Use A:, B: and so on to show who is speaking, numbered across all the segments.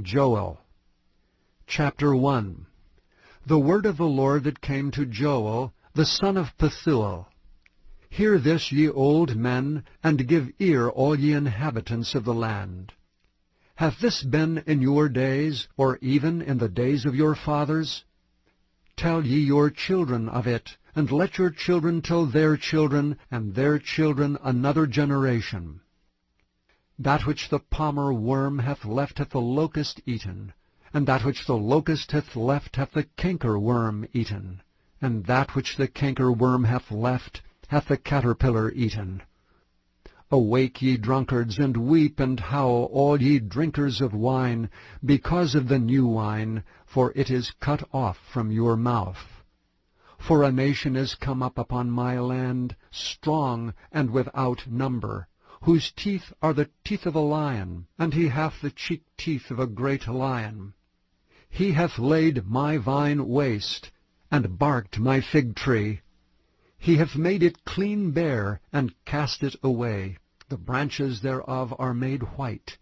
A: Joel. Chapter 1. The word of the Lord that came to Joel, the son of Pethuel. Hear this, ye old men, and give ear, all ye inhabitants of the land. Hath this been in your days, or even in the days of your fathers? Tell ye your children of it, and let your children tell their children, and their children another generation. That which the palmer worm hath left hath the locust eaten, and that which the locust hath left hath the canker worm eaten, and that which the canker worm hath left hath the caterpillar eaten. Awake, ye drunkards, and weep and howl, all ye drinkers of wine, because of the new wine, for it is cut off from your mouth. For a nation is come up upon my land, strong and without number, whose teeth are the teeth of a lion, and he hath the cheek teeth of a great lion. He hath laid my vine waste, and barked my fig tree. He hath made it clean bare, and cast it away. The branches thereof are made white.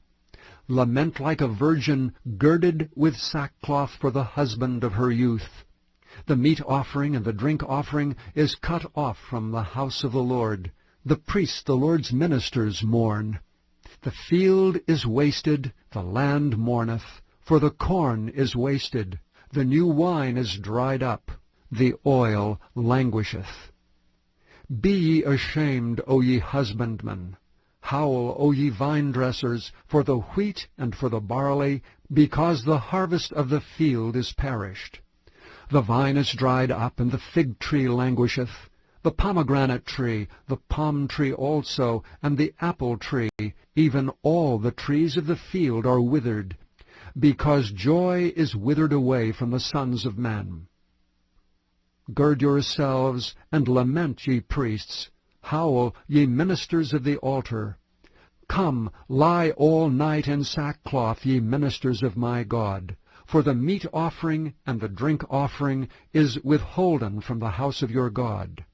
A: Lament like a virgin girded with sackcloth for the husband of her youth. The meat offering and the drink offering is cut off from the house of the Lord. The priests, the Lord's ministers, mourn. The field is wasted, the land mourneth, for the corn is wasted. The new wine is dried up, the oil languisheth. Be ye ashamed, O ye husbandmen. Howl, O ye vine-dressers, for the wheat and for the barley, because the harvest of the field is perished. The vine is dried up, and the fig tree languisheth. The pomegranate tree, the palm tree also, and the apple tree, even all the trees of the field are withered, because joy is withered away from the sons of men. Gird yourselves, and lament, ye priests. Howl, ye ministers of the altar. Come, lie all night in sackcloth, ye ministers of my God. For the meat offering and the drink offering is withholden from the house of your God.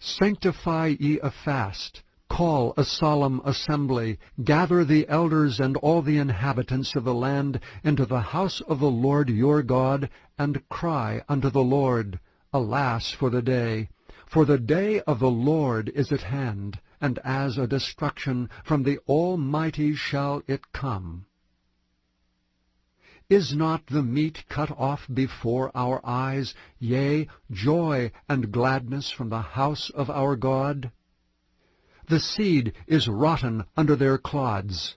A: Sanctify ye a fast, call a solemn assembly, gather the elders and all the inhabitants of the land into the house of the Lord your God, and cry unto the Lord, Alas for the day of the Lord is at hand, and as a destruction from the Almighty shall it come. Is not the meat cut off before our eyes, yea, joy and gladness from the house of our God? The seed is rotten under their clods.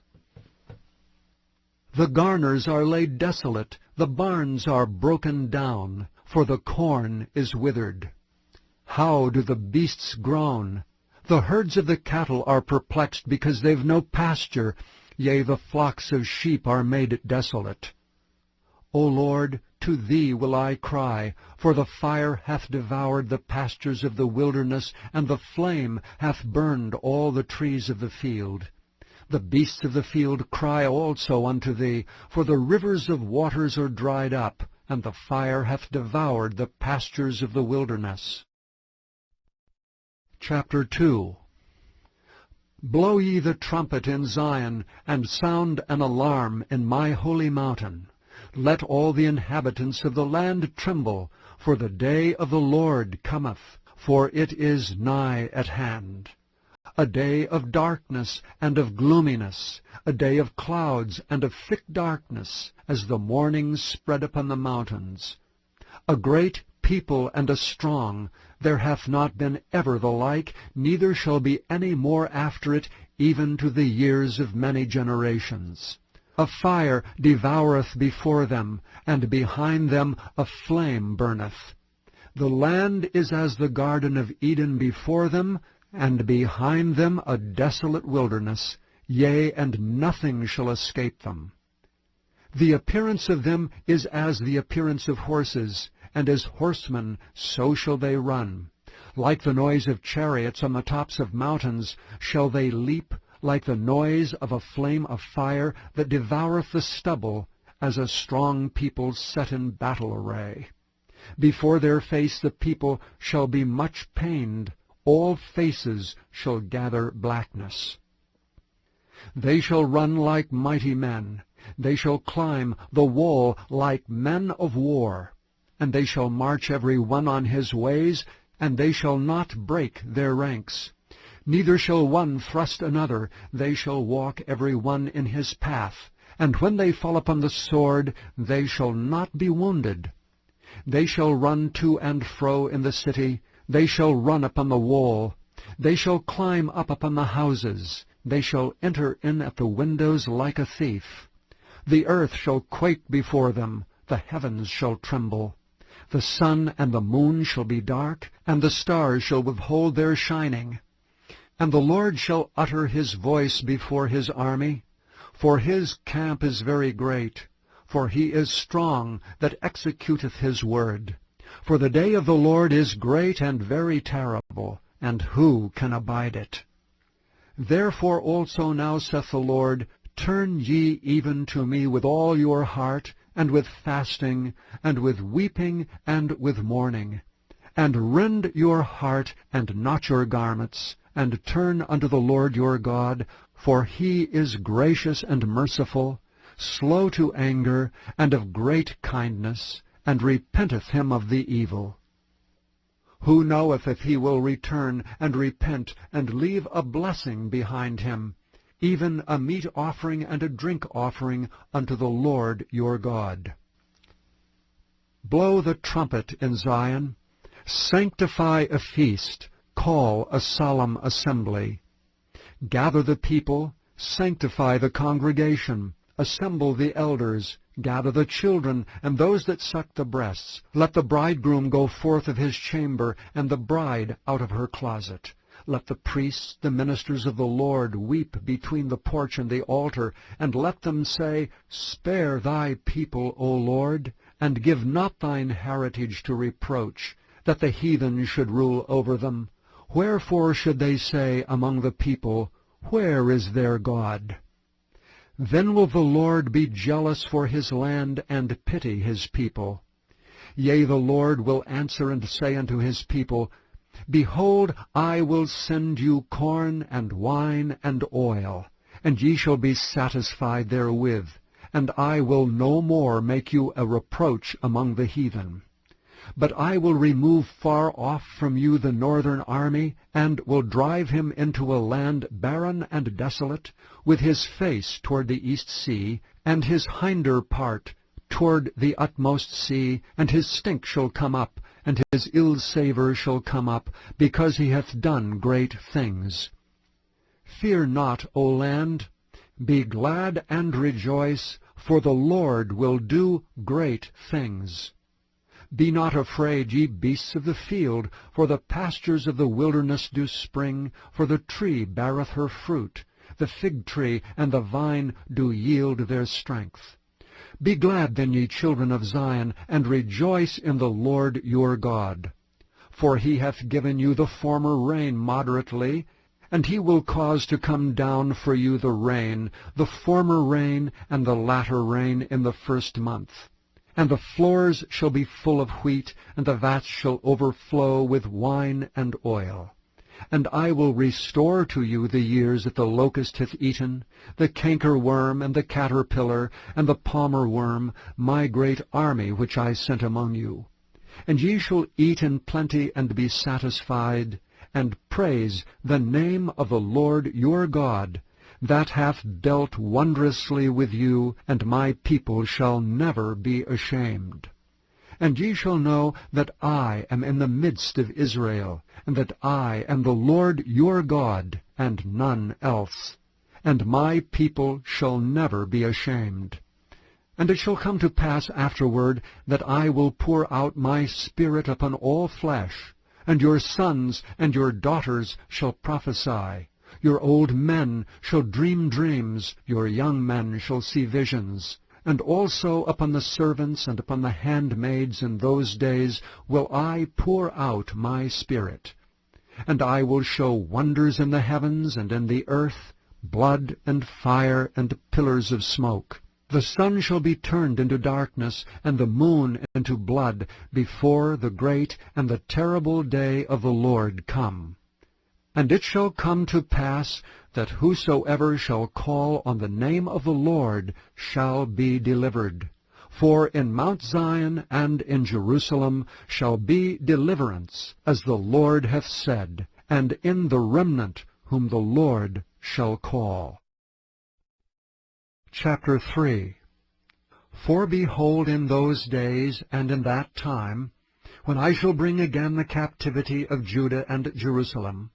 A: The garners are laid desolate, the barns are broken down, for the corn is withered. How do the beasts groan? The herds of the cattle are perplexed, because they've no pasture, yea, the flocks of sheep are made desolate. O Lord, to thee will I cry, for the fire hath devoured the pastures of the wilderness, and the flame hath burned all the trees of the field. The beasts of the field cry also unto thee, for the rivers of waters are dried up, and the fire hath devoured the pastures of the wilderness. Chapter 2. Blow ye the trumpet in Zion, and sound an alarm in my holy mountain. Let all the inhabitants of the land tremble, for the day of the Lord cometh, for it is nigh at hand. A day of darkness and of gloominess, a day of clouds and of thick darkness, as the morning spread upon the mountains. A great people and a strong, there hath not been ever the like, neither shall be any more after it, even to the years of many generations. A fire devoureth before them, and behind them a flame burneth. The land is as the Garden of Eden before them, and behind them a desolate wilderness, yea, and nothing shall escape them. The appearance of them is as the appearance of horses, and as horsemen so shall they run. Like the noise of chariots on the tops of mountains shall they leap, like the noise of a flame of fire that devoureth the stubble, as a strong people set in battle array. Before their face the people shall be much pained, all faces shall gather blackness. They shall run like mighty men, They shall climb the wall like men of war, and they shall march every one on his ways, and they shall not break their ranks. Neither shall one thrust another, they shall walk every one in his path. And when they fall upon the sword, they shall not be wounded. They shall run to and fro in the city, they shall run upon the wall. They shall climb up upon the houses, they shall enter in at the windows like a thief. The earth shall quake before them, the heavens shall tremble. The sun and the moon shall be dark, and the stars shall withhold their shining. And the Lord shall utter his voice before his army, for his camp is very great, for he is strong that executeth his word. For the day of the Lord is great and very terrible, and who can abide it? Therefore also now saith the Lord, turn ye even to me with all your heart, and with fasting, and with weeping, and with mourning. And rend your heart, and not your garments, and turn unto the Lord your God, for he is gracious and merciful, slow to anger, and of great kindness, and repenteth him of the evil. Who knoweth if he will return and repent, and leave a blessing behind him, even a meat offering and a drink offering unto the Lord your God? Blow the trumpet in Zion, sanctify a feast, call a solemn assembly. Gather the people, sanctify the congregation, assemble the elders, gather the children, and those that suck the breasts. Let the bridegroom go forth of his chamber, and the bride out of her closet. Let the priests, the ministers of the Lord, weep between the porch and the altar, and let them say, Spare thy people, O Lord, and give not thine heritage to reproach, that the heathen should rule over them. Wherefore should they say among the people, Where is their God? Then will the Lord be jealous for his land, and pity his people. Yea, the Lord will answer and say unto his people, Behold, I will send you corn, and wine, and oil, and ye shall be satisfied therewith, and I will no more make you a reproach among the heathen. But I will remove far off from you the northern army, and will drive him into a land barren and desolate, with his face toward the east sea, and his hinder part toward the utmost sea, and his stink shall come up, and his ill savour shall come up, because he hath done great things. Fear not, O land, be glad and rejoice, for the Lord will do great things. Be not afraid, ye beasts of the field, for the pastures of the wilderness do spring, for the tree beareth her fruit, the fig tree and the vine do yield their strength. Be glad then, ye children of Zion, and rejoice in the Lord your God. For he hath given you the former rain moderately, and he will cause to come down for you the rain, the former rain and the latter rain in the first month. And the floors shall be full of wheat, and the vats shall overflow with wine and oil. And I will restore to you the years that the locust hath eaten, the cankerworm, and the caterpillar, and the palmer worm, my great army which I sent among you. And ye shall eat in plenty and be satisfied, and praise the name of the Lord your God, that hath dealt wondrously with you, and my people shall never be ashamed. And ye shall know that I am in the midst of Israel, and that I am the Lord your God, and none else. And my people shall never be ashamed. And it shall come to pass afterward that I will pour out my Spirit upon all flesh, and your sons and your daughters shall prophesy. Your old men shall dream dreams, your young men shall see visions. And also upon the servants and upon the handmaids in those days will I pour out my Spirit. And I will show wonders in the heavens and in the earth, blood and fire and pillars of smoke. The sun shall be turned into darkness, and the moon into blood, before the great and the terrible day of the Lord come. And it shall come to pass that whosoever shall call on the name of the Lord shall be delivered. For in Mount Zion and in Jerusalem shall be deliverance, as the Lord hath said, and in the remnant whom the Lord shall call. Chapter 3. For behold, in those days and in that time, when I shall bring again the captivity of Judah and Jerusalem,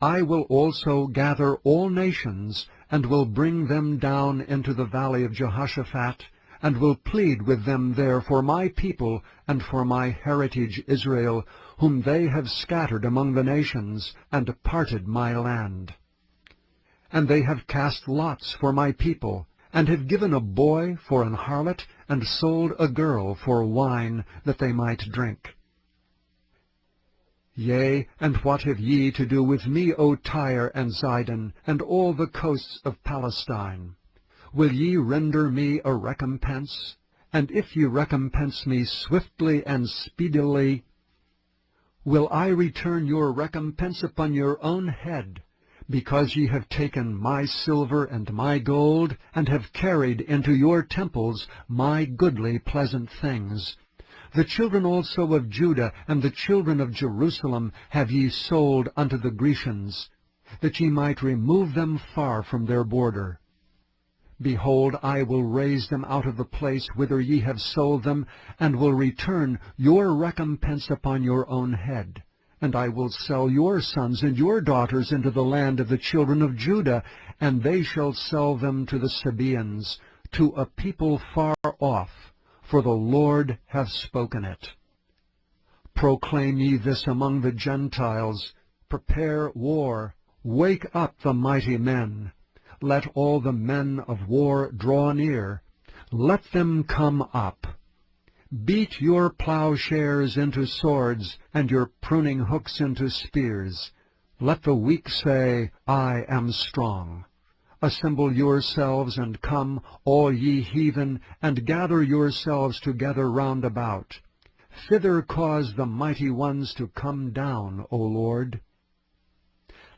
A: I will also gather all nations, and will bring them down into the valley of Jehoshaphat, and will plead with them there for my people and for my heritage Israel, whom they have scattered among the nations, and parted my land. And they have cast lots for my people, and have given a boy for an harlot, and sold a girl for wine, that they might drink. Yea, and what have ye to do with me, O Tyre and Zidon, and all the coasts of Palestine? Will ye render me a recompense? And if ye recompense me swiftly and speedily, will I return your recompense upon your own head, because ye have taken my silver and my gold, and have carried into your temples my goodly pleasant things. The children also of Judah and the children of Jerusalem have ye sold unto the Grecians, that ye might remove them far from their border. Behold, I will raise them out of the place whither ye have sold them, and will return your recompense upon your own head. And I will sell your sons and your daughters into the land of the children of Judah, and they shall sell them to the Sabaeans, to a people far off, for the Lord hath spoken it. Proclaim ye this among the Gentiles, prepare war, wake up the mighty men. Let all the men of war draw near. Let them come up. Beat your plowshares into swords, and your pruning hooks into spears. Let the weak say, I am strong. Assemble yourselves, and come, all ye heathen, and gather yourselves together round about. Thither cause the mighty ones to come down, O Lord.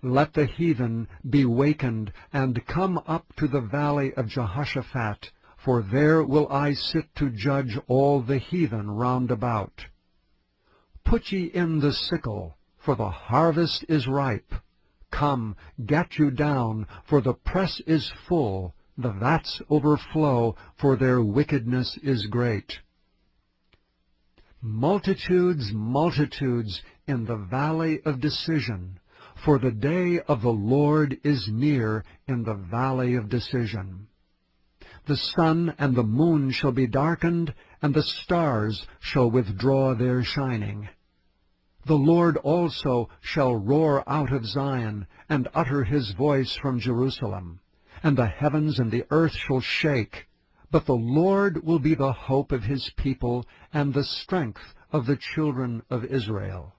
A: Let the heathen be wakened, and come up to the valley of Jehoshaphat, for there will I sit to judge all the heathen round about. Put ye in the sickle, for the harvest is ripe. Come, get you down, for the press is full, the vats overflow, for their wickedness is great. Multitudes, multitudes in the valley of decision, for the day of the Lord is near in the valley of decision. The sun and the moon shall be darkened, and the stars shall withdraw their shining. The Lord also shall roar out of Zion, and utter his voice from Jerusalem. And the heavens and the earth shall shake. But the Lord will be the hope of his people, and the strength of the children of Israel.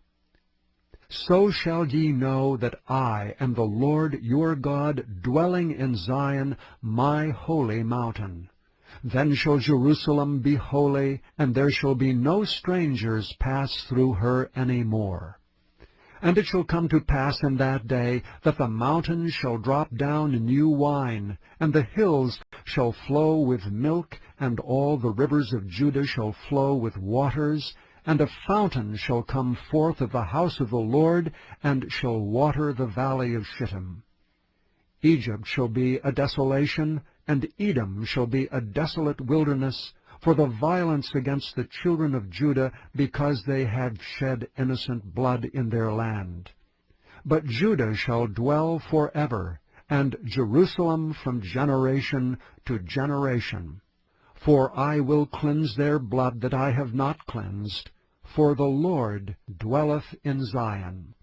A: So shall ye know that I am the Lord your God, dwelling in Zion, my holy mountain. Then shall Jerusalem be holy, and there shall be no strangers pass through her any more. And it shall come to pass in that day that the mountains shall drop down new wine, and the hills shall flow with milk, and all the rivers of Judah shall flow with waters, and a fountain shall come forth of the house of the Lord, and shall water the valley of Shittim. Egypt shall be a desolation, and Edom shall be a desolate wilderness, for the violence against the children of Judah, because they had shed innocent blood in their land. But Judah shall dwell forever, and Jerusalem from generation to generation. For I will cleanse their blood that I have not cleansed, for the Lord dwelleth in Zion.